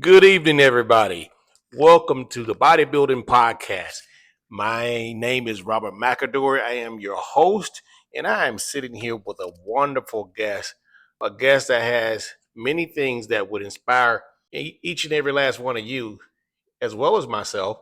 Good evening, everybody. Welcome to the Bodybuilding Podcast. My name is Robert McAdory. I am your host, and I am sitting here with a wonderful guest, a guest that has many things that would inspire each and every last one of you, as well as myself.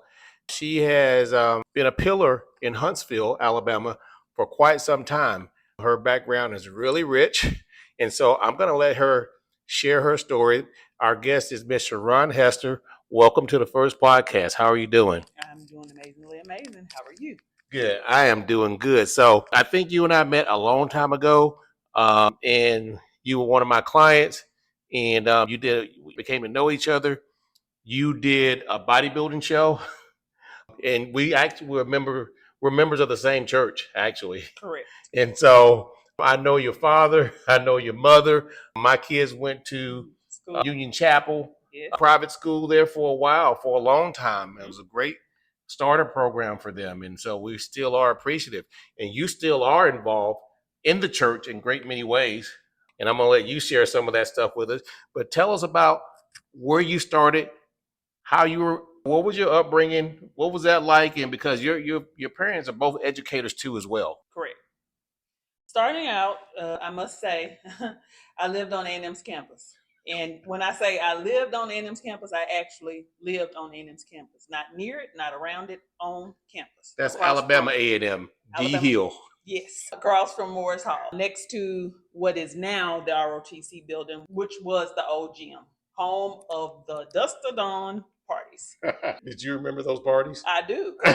She has been a pillar in Huntsville, Alabama, for quite some time. Her background is really rich, and so I'm going to let her share her story. Our guest is Mr. Ron Hester. Welcome to the first podcast. How are you doing? I'm doing amazingly amazing. How are you? Good. I am doing good. So I think you and I met a long time ago, and you were one of my clients, and we became to know each other. You did a bodybuilding show, and we actually we're members of the same church, actually. Correct. And so I know your father, I know your mother. My kids went to School. Union Chapel, Yes. a private school there for a while, for a long time. It was a great starter program for them. And so we still are appreciative. And you still are involved in the church in great many ways. And I'm going to let you share some of that stuff with us. But tell us about where you started, how you were, what was your upbringing, what was that like? And because your parents are both educators too as well. Correct. Starting out, I must say, I lived on A&M's campus. And when I say I lived on A&M's campus, I actually lived on A&M's campus. Not near it, not around it, on campus. That's Alabama A&M, D Alabama. Hill. Yes, across from Morris Hall, next to what is now the ROTC building, which was the old gym, home of the Dust of Dawn parties. Did you remember those parties? I do. 'Cause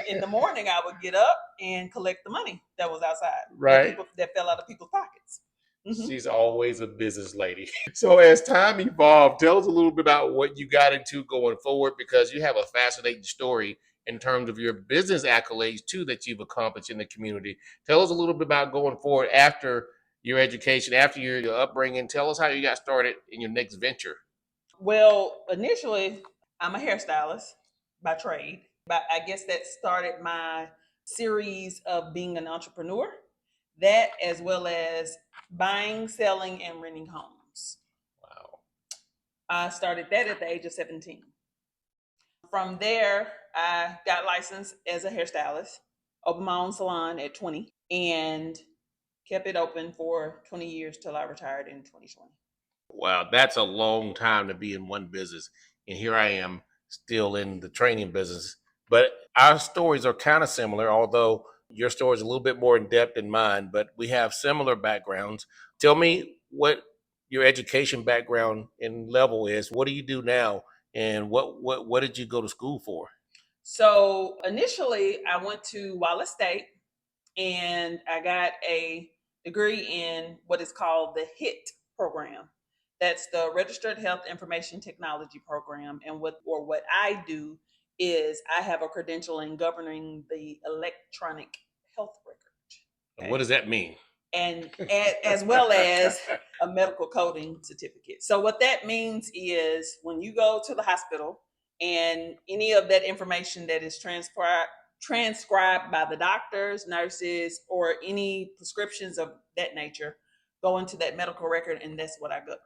in the morning, I would get up and collect the money that was outside, Right. that fell out of people's pockets. Mm-hmm. She's always a business lady. So as time evolved, tell us a little bit about what you got into going forward, because you have a fascinating story in terms of your business accolades too that you've accomplished in the community. Tell us a little bit about going forward after your education, after your upbringing. Tell us how you got started in your next venture. Well, initially, I'm a hairstylist by trade, but I guess that started my series of being an entrepreneur. That, as well as buying, selling, and renting homes. Wow. I started that at the age of 17. From there, I got licensed as a hairstylist, opened my own salon at 20, and kept it open for 20 years till I retired in 2020. Wow, that's a long time to be in one business. And here I am still in the training business. But our stories are kind of similar, although your story is a little bit more in depth than mine, but we have similar backgrounds. Tell me what your education background and level is. What do you do now? And what did you go to school for? So initially, I went to Wallace State and I got a degree in what is called the HIT program. That's the Registered Health Information Technology program. And what I do is I have a credential in governing the electronic health record. Okay. What does that mean? And as well as a medical coding certificate. So what that means is when you go to the hospital and any of that information that is transcribed by the doctors, nurses, or any prescriptions of that nature go into that medical record, and that's what I govern.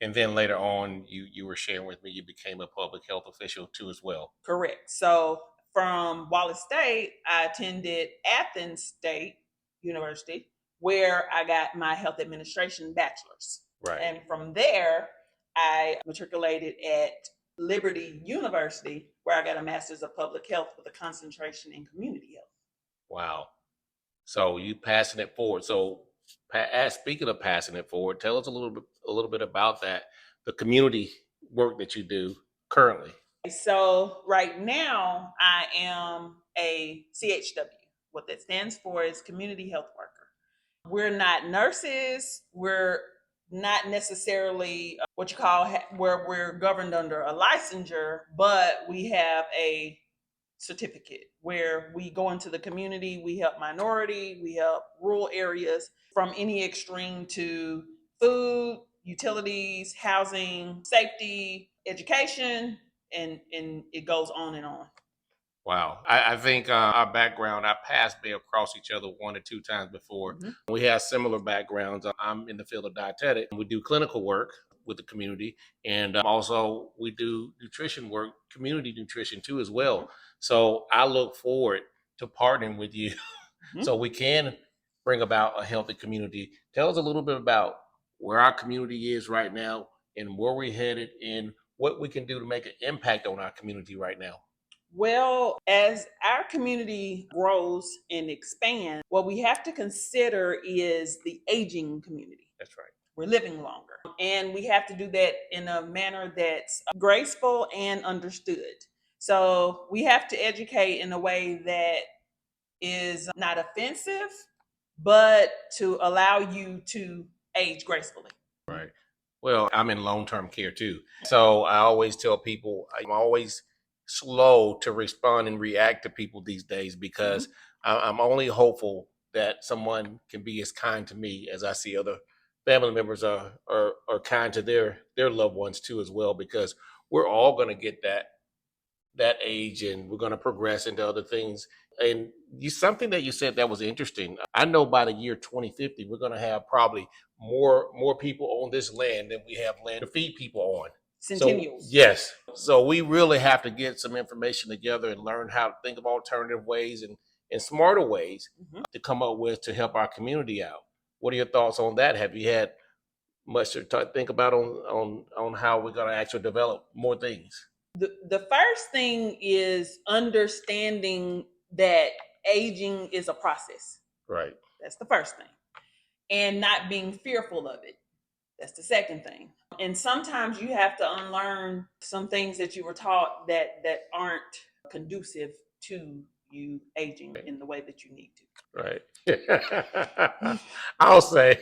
And then later on, you were sharing with me you became a public health official too as well. Correct. So from Wallace State, I attended Athens State University, where I got my health administration bachelor's. Right. And from there, I matriculated at Liberty University, where I got a master's of public health with a concentration in community health. Wow. So you passing it forward. So speaking of passing it forward, tell us a little bit about that, the community work that you do currently. So right now, I am a CHW. What that stands for is community health worker. We're not nurses. We're not necessarily what you call where we're governed under a licensure, but we have a certificate where we go into the community, we help minority, we help rural areas from any extreme to food, utilities, housing, safety, education, and it goes on and on. Wow. I think our background, our paths may have crossed each other one or two times before. Mm-hmm. We have similar backgrounds. I'm in the field of dietetics. We do clinical work. with the community. And also we do nutrition work, community nutrition too as well. So I look forward to partnering with you so we can bring about a healthy community. Tell us a little bit about where our community is right now and where we're headed and what we can do to make an impact on our community right now. Well, as our community grows and expands, what we have to consider is the aging community. That's right. We're living longer. And we have to do that in a manner that's graceful and understood. So we have to educate in a way that is not offensive, but to allow you to age gracefully. Right. Well, I'm in long-term care too. So I always tell people I'm always slow to respond and react to people these days because I'm only hopeful that someone can be as kind to me as I see other family members are kind to their loved ones too as well, because we're all going to get that age and we're going to progress into other things. And something that you said that was interesting. I know by the year 2050 we're going to have probably more people on this land than we have land to feed people on. Centennials. So yes, so we really have to get some information together and learn how to think of alternative ways and smarter ways to come up with to help our community out. What are your thoughts on that? Have you had much to think about on how we're going to actually develop more things? The first thing is understanding that aging is a process. Right. That's the first thing. And not being fearful of it. That's the second thing. And sometimes you have to unlearn some things that you were taught that aren't conducive to you aging in the way that you need to. Right. I'll say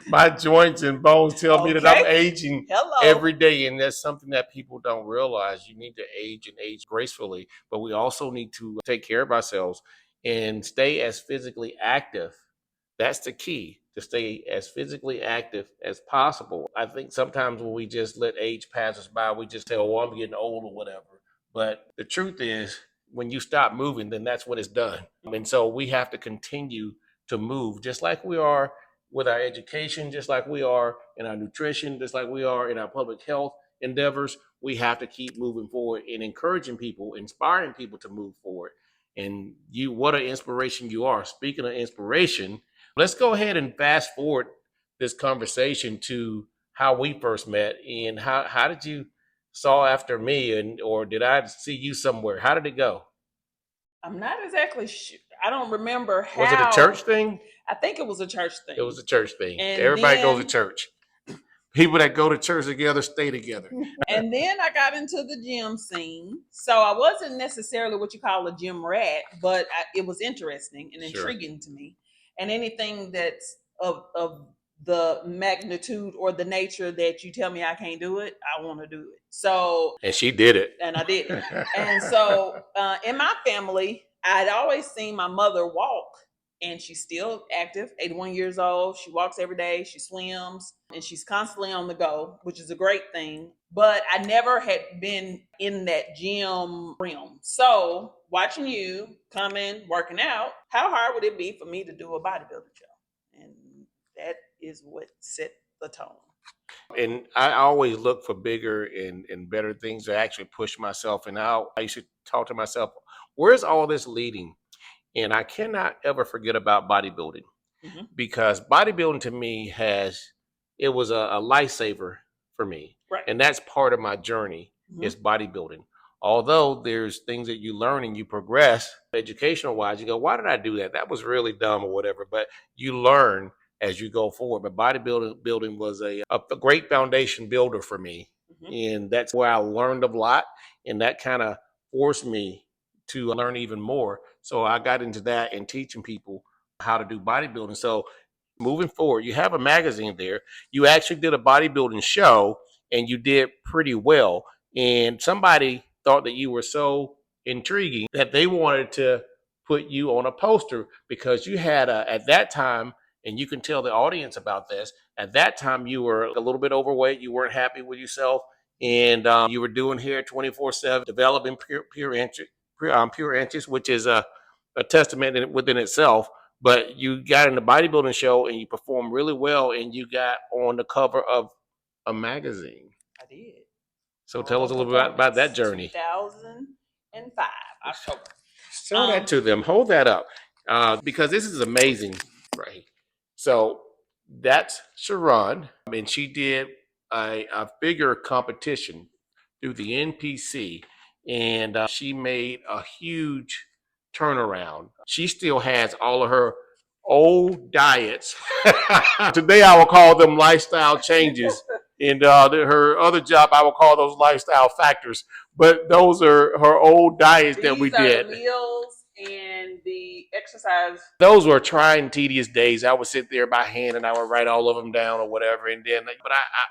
my joints and bones tell me that I'm aging every day. And that's something that people don't realize. You need to age and age gracefully, but we also need to take care of ourselves and stay as physically active. That's the key, to stay as physically active as possible. I think sometimes when we just let age pass us by, we just say, oh, I'm getting old or whatever. But the truth is, when you stop moving, then that's when it's done. And so we have to continue to move, just like we are with our education, just like we are in our nutrition, just like we are in our public health endeavors. We have to keep moving forward and encouraging people, inspiring people to move forward. And you, what an inspiration you are. Speaking of inspiration, let's go ahead and fast forward this conversation to how we first met and how did you saw after me, and or did I see you somewhere? How did it go? I'm not exactly sure. I don't remember how. Was it a church thing? I think it was a church thing. It was a church thing. And everybody goes to church. People that go to church together stay together. And then I got into the gym scene. So I wasn't necessarily what you call a gym rat, but it was interesting and intriguing to me. And anything that's of the magnitude or the nature that you tell me I can't do it, I want to do it. So, and she did it. And I did it. And so in my family, I'd always seen my mother walk, and she's still active, 81 years old. She walks every day, she swims, and she's constantly on the go, which is a great thing. But I never had been in that gym realm. So watching you come in, working out, how hard would it be for me to do a bodybuilding show? And that is what set the tone. And I always look for bigger and better things to actually push myself. And I used to talk to myself, where's all this leading? And I cannot ever forget about bodybuilding, because bodybuilding to me it was a lifesaver for me. Right. And that's part of my journey is bodybuilding. Although there's things that you learn and you progress educational wise, you go, why did I do that? That was really dumb or whatever. But you learn as you go forward. But bodybuilding was a great foundation builder for me. And that's where I learned a lot. And that kind of forced me to learn even more. So I got into that and teaching people how to do bodybuilding. So moving forward, you have a magazine there. You actually did a bodybuilding show and you did pretty well. And somebody thought that you were so intriguing that they wanted to put you on a poster, because you had at that time, and you can tell the audience about this, at that time you were a little bit overweight, you weren't happy with yourself, and you were doing hair 24/7, developing pure inches, which is a testament within itself. But you got in the bodybuilding show and you performed really well, and you got on the cover of a magazine. I did. So tell us a little bit about that journey. 2005, October. Show that to them. Hold that up, because this is amazing, right? So that's Sharon, and she did a figure competition through the NPC, and she made a huge turnaround. She still has all of her old diets. Today, I will call them lifestyle changes. And her other job, I will call those lifestyle factors. But those are her old diets that we These are did. the meals and the exercise. Those were trying, tedious days. I would sit there by hand and I would write all of them down or whatever. And then, but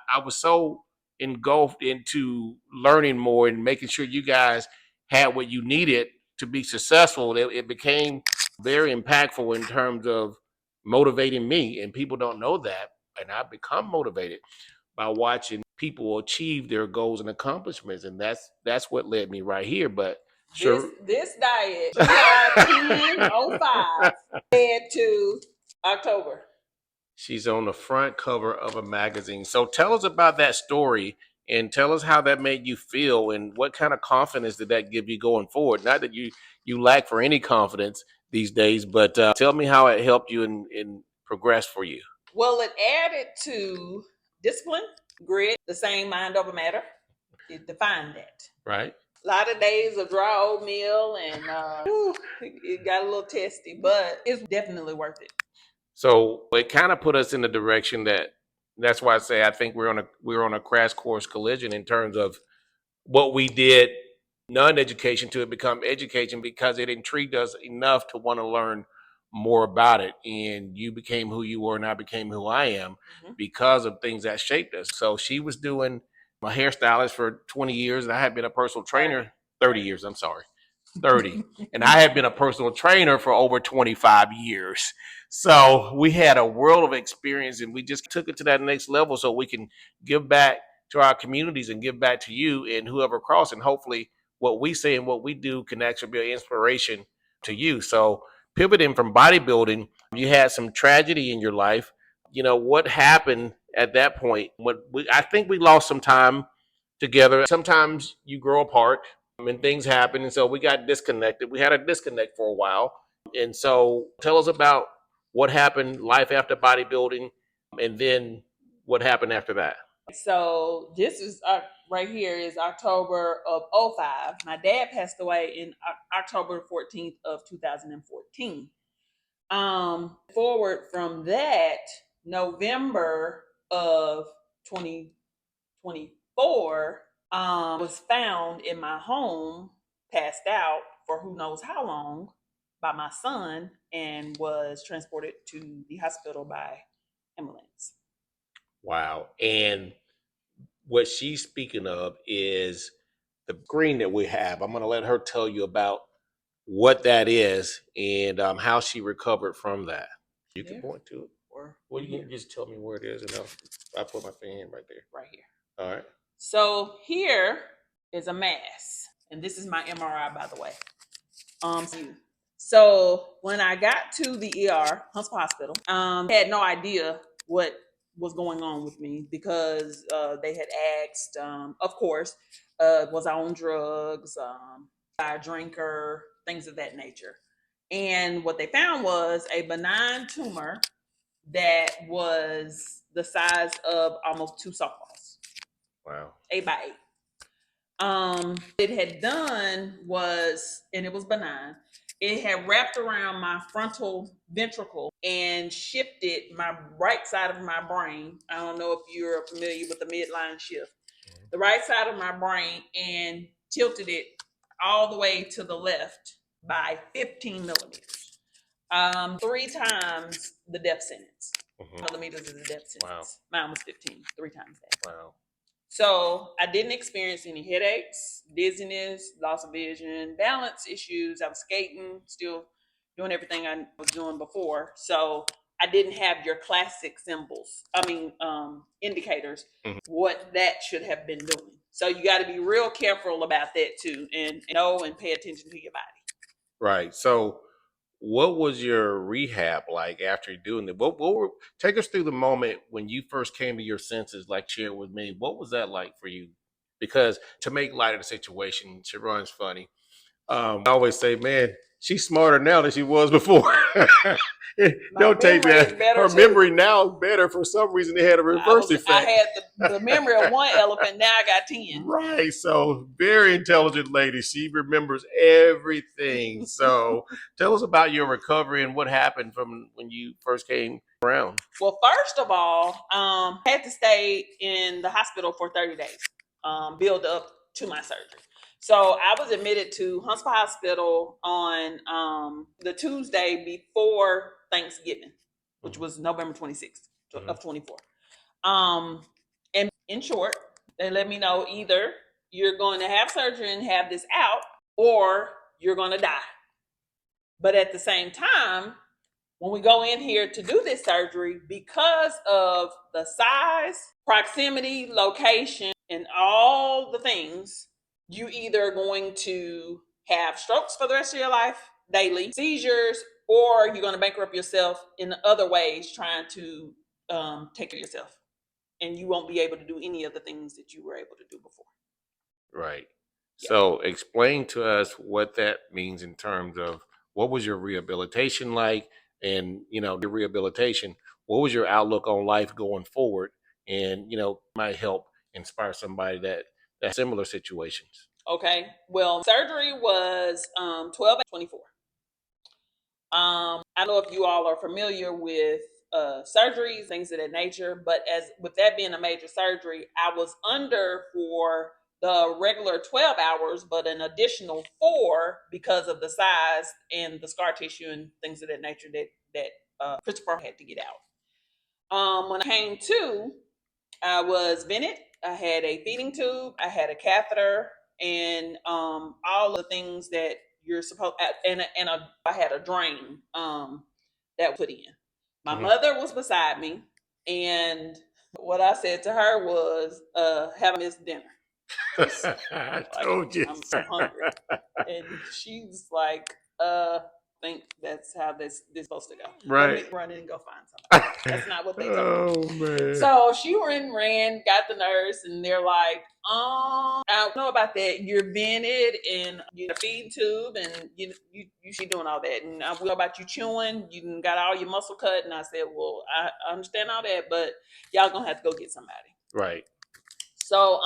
I was so engulfed into learning more and making sure you guys had what you needed to be successful. It became very impactful in terms of motivating me. And people don't know that. And I've become motivated by watching people achieve their goals and accomplishments. And that's what led me right here. But sure. This diet, July 10/05, led to October. She's on the front cover of a magazine. So tell us about that story and tell us how that made you feel and what kind of confidence did that give you going forward? Not that you lack for any confidence these days, but tell me how it helped you and progress for you. Well, it added to discipline, grit, the same mind over matter. It defined that. Right. A lot of days of dry oatmeal and it got a little testy, but it's definitely worth it. So it kind of put us in the direction that's why I say I think we're on a crash course collision in terms of what we did non-education to become education because it intrigued us enough to want to learn more about it. And you became who you were and I became who I am because of things that shaped us. So she was doing a hairstylist for 20 years and I had been a personal trainer 30 years. I'm sorry. 30. And I had been a personal trainer for over 25 years. So we had a world of experience and we just took it to that next level so we can give back to our communities and give back to you and whoever cross. And hopefully what we say and what we do can actually be an inspiration to you. So pivoting from bodybuilding, you had some tragedy in your life. You know, what happened at that point? I think we lost some time together. Sometimes you grow apart and things happen. And so we got disconnected. We had a disconnect for a while. And so tell us about what happened, life after bodybuilding, and then what happened after that. So this is right here is October of 05. My dad passed away in October 14th of 2014. Forward from that, November of 2024, was found in my home, passed out for who knows how long by my son, and was transported to the hospital by ambulance. Wow. And what she's speaking of is the screen that we have. I'm going to let her tell you about what that is and how she recovered from that. You can point to it. Or you can just tell me where it is and I'll put my hand right there. Right here. All right. So here is a mass. And this is my MRI, by the way. So when I got to the ER, Huntsville Hospital, I had no idea what was going on with me because they had asked, of course, was I on drugs, I a drinker, things of that nature. And what they found was a benign tumor that was the size of almost 2 softballs. Wow. 8x8. It had done was, and it was benign, it had wrapped around my frontal ventricle and shifted my right side of my brain. I don't know if you're familiar with the midline shift. The right side of my brain and tilted it all the way to the left by 15 millimeters. 3 times the death sentence. Millimeters is the death sentence. Wow. Mine was 15, 3 times that. Wow. So I didn't experience any headaches, dizziness, loss of vision, balance issues. I was skating, still doing everything I was doing before. So I didn't have your classic symbols. Indicators, what that should have been doing. So you got to be real careful about that too, and know and pay attention to your body. Right. So what was your rehab like after doing it? Take us through the moment when you first came to your senses, like share with me. What was that like for you? Because to make light of the situation, Sharon's funny. I always say, man, she's smarter now than she was before. Don't take that. Her memory now is better. For some reason, they had a reverse effect. I had the memory of one elephant. Now I got 10. Right. So very intelligent lady. She remembers everything. So tell us about your recovery and what happened from when you first came around. Well, first of all, I had to stay in the hospital for 30 days, build up to my surgery. So I was admitted to Huntsville Hospital on the Tuesday before Thanksgiving, which was November 26th of 24. And in short, they let me know either you're going to have surgery and have this out, or you're going to die. But at the same time, when we go in here to do this surgery, because of the size, proximity, location, and all the things, you either are going to have strokes for the rest of your life, daily seizures, or you're going to bankrupt yourself in other ways trying to take care of yourself. And you won't be able to do any of the things that you were able to do before. Right. Yeah. So explain to us what that means in terms of what was your rehabilitation like, and your rehabilitation, what was your outlook on life going forward, and might help inspire somebody that similar situations. Okay. Well, surgery was 12 and 24. I don't know if you all are familiar with surgeries, things of that nature, but as with that being a major surgery, I was under for the regular 12 hours, but an additional 4 because of the size and the scar tissue and things of that nature that Christopher had to get out. When I came to, I was vented. I had a feeding tube. I had a catheter, and all the things that you're supposed. I had a drain that put in. My mother was beside me, and what I said to her was, "Have a missed dinner." I told you. I'm hungry, and she's like, think that's how this supposed to go. Right. Let me run in and go find somebody. That's not what they told me. Man. So she ran, got the nurse, and they're like, I don't know about that. You're vented and you feed tube, and you should be doing all that. And we know about you chewing. You got all your muscle cut. And I said, well, I understand all that, but y'all gonna have to go get somebody. Right. So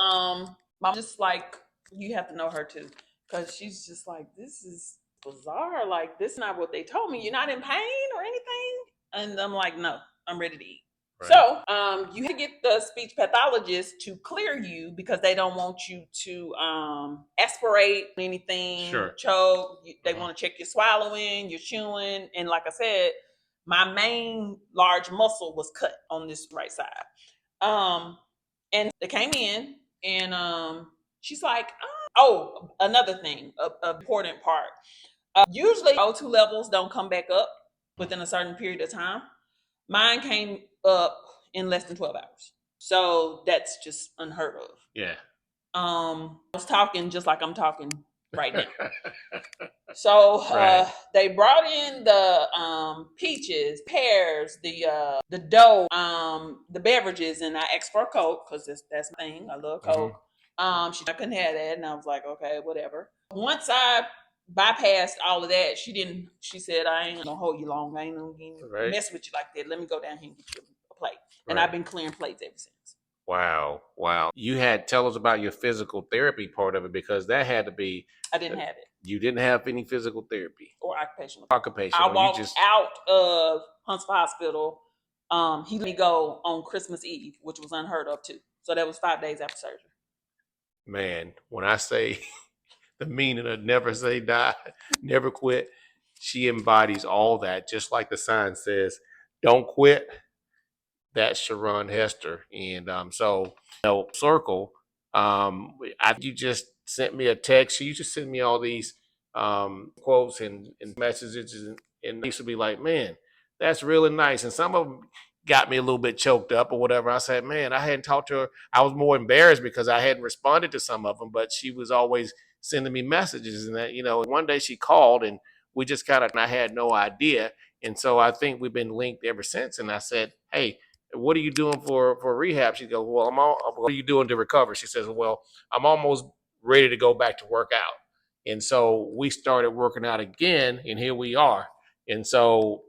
mom just like, you have to know her too, because she's just like, this is bizarre. Like, this is not what they told me. You're not in pain or anything. And I'm like, no, I'm ready to eat. Right. So you have to get the speech pathologist to clear you, because they don't want you to aspirate anything, sure, choke. They want to check your swallowing, your chewing. And like I said, my main large muscle was cut on this right side. And they came in, and she's like, oh, another thing, a important part. Usually O2 levels don't come back up within a certain period of time. Mine came up in less than 12 hours. So that's just unheard of. Yeah. I was talking just like I'm talking right now. So they brought in the peaches, pears, the dough, the beverages, and I asked for a Coke because that's my thing. I love Coke. I couldn't have that, and I was like, okay, whatever. Once I bypassed all of that, she said, I ain't gonna hold you long. I ain't gonna mess with you like that. Let me go down here and get you a plate. And I've been clearing plates ever since. Wow. Tell us about your physical therapy part of it, because that had to be. I didn't have it. You didn't have any physical therapy or occupational. I walked out of Huntsville Hospital. He let me go on Christmas Eve, which was unheard of too. So that was 5 days after surgery. Man, when I say the meaning of never say die, never quit, she embodies all that. Just like the sign says, don't quit. That's Sharon Hester. And circle. You just sent me a text. You just sent me all these quotes and messages, and they used to be like, man, that's really nice. And some of them got me a little bit choked up or whatever. I said, man, I hadn't talked to her. I was more embarrassed because I hadn't responded to some of them, but she was always sending me messages. And that, one day she called and we just kind of, I had no idea. And so I think we've been linked ever since. And I said, hey, what are you doing for rehab? She goes, well, what are you doing to recover? She says, well, I'm almost ready to go back to work out. And so we started working out again, and here we are. And so,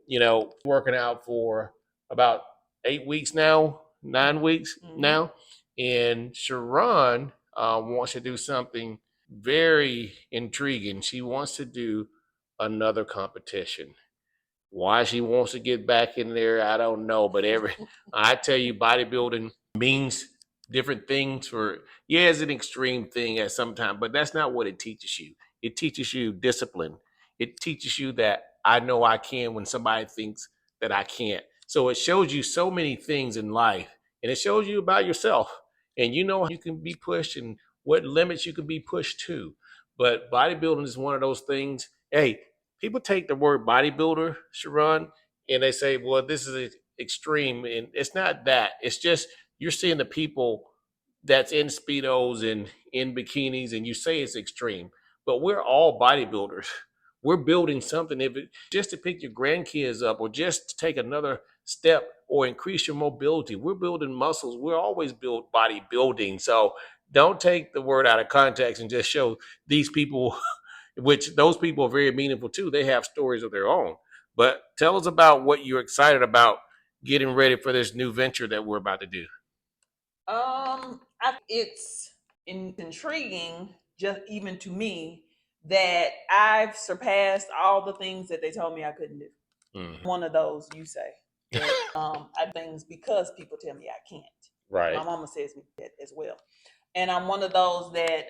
working out for about 8 weeks now, 9 weeks now. And Sharon wants to do something very intriguing. She wants to do another competition. Why she wants to get back in there, I don't know. But I tell you, bodybuilding means different things for, yeah, it's an extreme thing at some time, but that's not what it teaches you. It teaches you discipline. It teaches you that I know I can when somebody thinks that I can't. So it shows you so many things in life, and it shows you about yourself. And you know you can be pushed and what limits you can be pushed to. But bodybuilding is one of those things. Hey, people take the word bodybuilder, Sharon, and they say, well, this is extreme. And it's not that. It's just you're seeing the people that's in Speedos and in bikinis, and you say it's extreme. But we're all bodybuilders. We're building something. If it just to pick your grandkids up or just to take another step or increase your mobility, we're building muscles. We're always build bodybuilding. So don't take the word out of context and just show these people which those people are very meaningful too. They have stories of their own. But tell us about what you're excited about getting ready for this new venture that we're about to do. It's intriguing, just even to me, that I've surpassed all the things that they told me I couldn't do. One of those, you say, that I do things because people tell me I can't. Right. My mama says me that as well. And I'm one of those that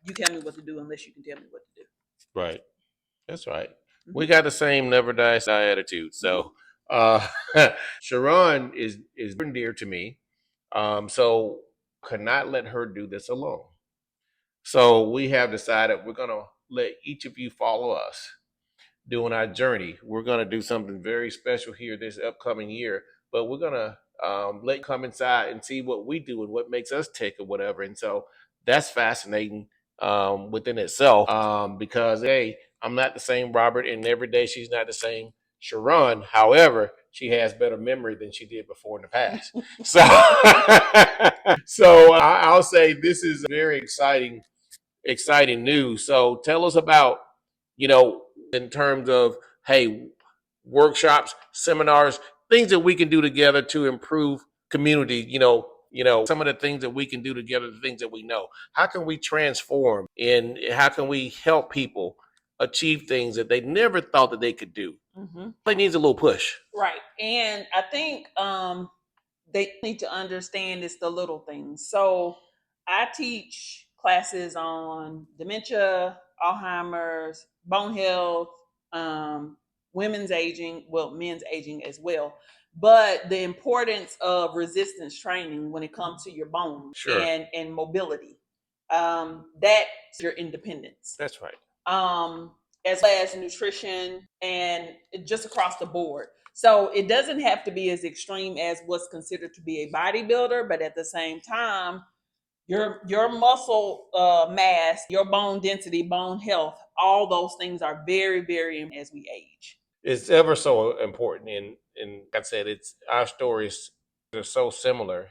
you tell me what to do unless you can tell me what to do. Right. That's right. We got the same never die attitude. So Sharon is near and dear to me. So could not let her do this alone. So we have decided we're gonna let each of you follow us doing our journey. We're gonna do something very special here this upcoming year, but we're gonna let you come inside and see what we do and what makes us tick or whatever. And so that's fascinating within itself because hey, I'm not the same Robert, and every day she's not the same Sharon. However, she has better memory than she did before in the past. So, so I'll say this is very exciting news. So tell us about, in terms of, hey, workshops, seminars, things that we can do together to improve community, some of the things that we can do together, the things that we know. How can we transform and how can we help people achieve things that they never thought that they could do? It needs a little push. Right. And I think they need to understand it's the little things. So I teach classes on dementia, Alzheimer's, bone health, women's aging, well, men's aging as well. But the importance of resistance training when it comes to your bones and mobility, that's your independence. That's right. As well as nutrition and just across the board. So it doesn't have to be as extreme as what's considered to be a bodybuilder, but at the same time, your muscle mass, your bone density, bone health, all those things are very, very important as we age. It's ever so important, and like I said, it's our stories are so similar.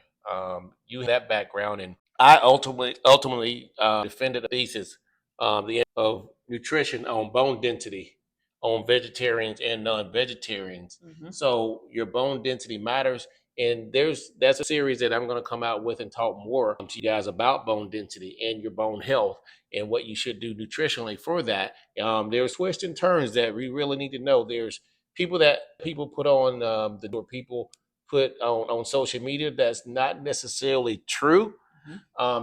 You have that background, and I ultimately defended a thesis, the end of nutrition on bone density on vegetarians and non-vegetarians. So your bone density matters, and that's a series that I'm going to come out with and talk more to you guys about bone density and your bone health and what you should do nutritionally for that. There's twists and turns that we really need to know. There's people put on the door, people put on social media that's not necessarily true.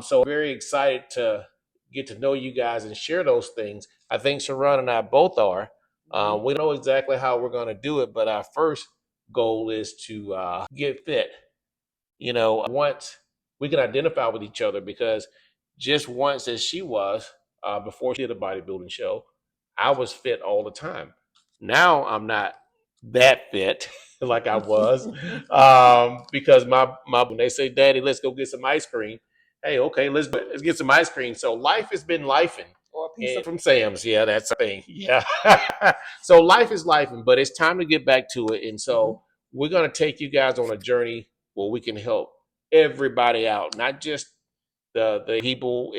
So I'm very excited to get to know you guys and share those things. I think Sharon and I both are. We know exactly how we're going to do it, but our first goal is to get fit. Once we can identify with each other, because just once as she was before she did a bodybuilding show, I was fit all the time. Now I'm not that fit like I was because my when they say, "Daddy, let's go get some ice cream." Hey, okay, let's get some ice cream. So life has been lifing, a piece of from Sam's. Yeah, that's the thing. Yeah. So life is life, but it's time to get back to it. And so we're going to take you guys on a journey where we can help everybody out, not just the people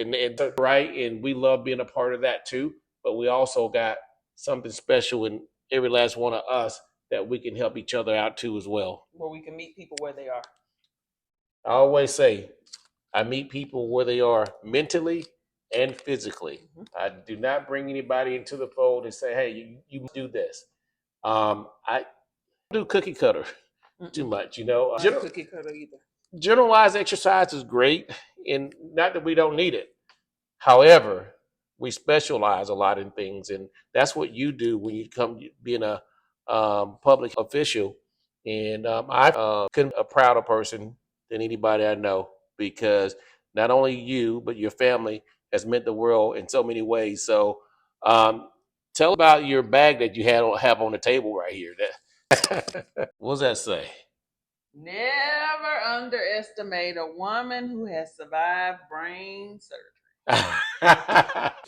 right. And we love being a part of that too. But we also got something special in every last one of us that we can help each other out too as well. where we can meet people where they are. I always say I meet people where they are mentally and physically. I do not bring anybody into the fold and say, hey, you do this. I do cookie cutter too much, you know. Cookie cutter either. Generalized exercise is great, and not that we don't need it. However, we specialize a lot in things, and that's what you do when you come being a public official. And I couldn't be a prouder person than anybody I know, because not only you but your family has meant the world in so many ways. So, tell about your bag that you have on the table right here. What does that say? Never underestimate a woman who has survived brain surgery.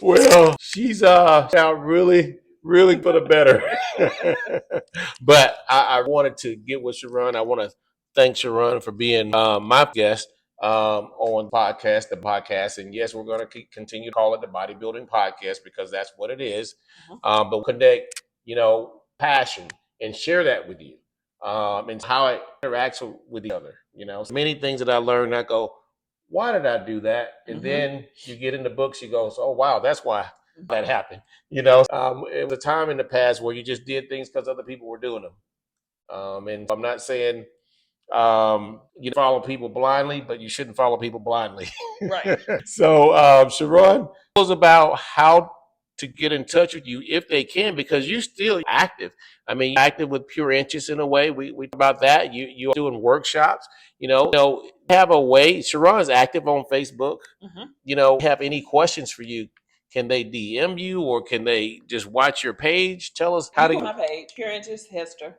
Well, she's out really for the better. But I wanted to get with Sharon. I want to thank Sharon for being my guest on the podcast. And yes, we're going to continue to call it the Bodybuilding Podcast because that's what it is. But we'll connect, passion and share that with you, and how it interacts with each other. So many things that I learned, I go, why did I do that? And then you get in the books, you go, oh, wow, that's why that happened. It was a time in the past where you just did things because other people were doing them. And I'm not saying you follow people blindly, but you shouldn't follow people blindly. Right. So, Sharon was about how to get in touch with you if they can, because you're still active. I mean, you're active with Pure Inches in a way. We talk about that. You're doing workshops. Have a way. Sharon's active on Facebook. Have any questions for you? Can they DM you, or can they just watch your page? Tell us how to my page, Pure Inches Hester,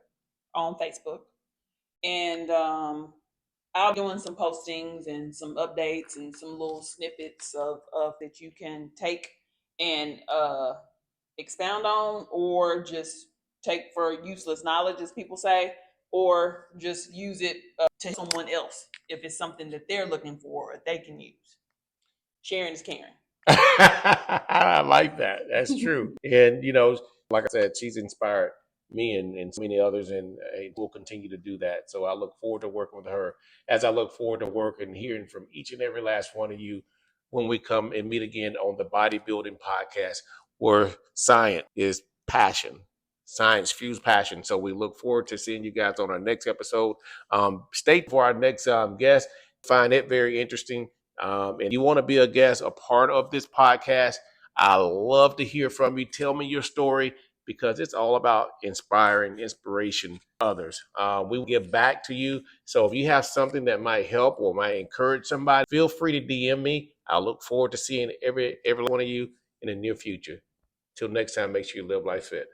on Facebook, and I'll be doing some postings and some updates and some little snippets of that you can take and expound on, or just take for useless knowledge, as people say, or just use it to someone else if it's something that they're looking for or they can use. Sharing is caring. I like that. That's true. And like I said, she's inspired me and so many others, and will continue to do that. So I look forward to working with her, as I look forward to working and hearing from each and every last one of you when we come and meet again on the Bodybuilding Podcast, where science is passion. Science fused passion. So we look forward to seeing you guys on our next episode. Stay for our next guest. Find it very interesting. And you want to be a guest, a part of this podcast, I love to hear from you. Tell me your story, because it's all about inspiration others. We will get back to you. So if you have something that might help or might encourage somebody, feel free to DM me. I look forward to seeing every one of you in the near future. Till next time, make sure you live life fit.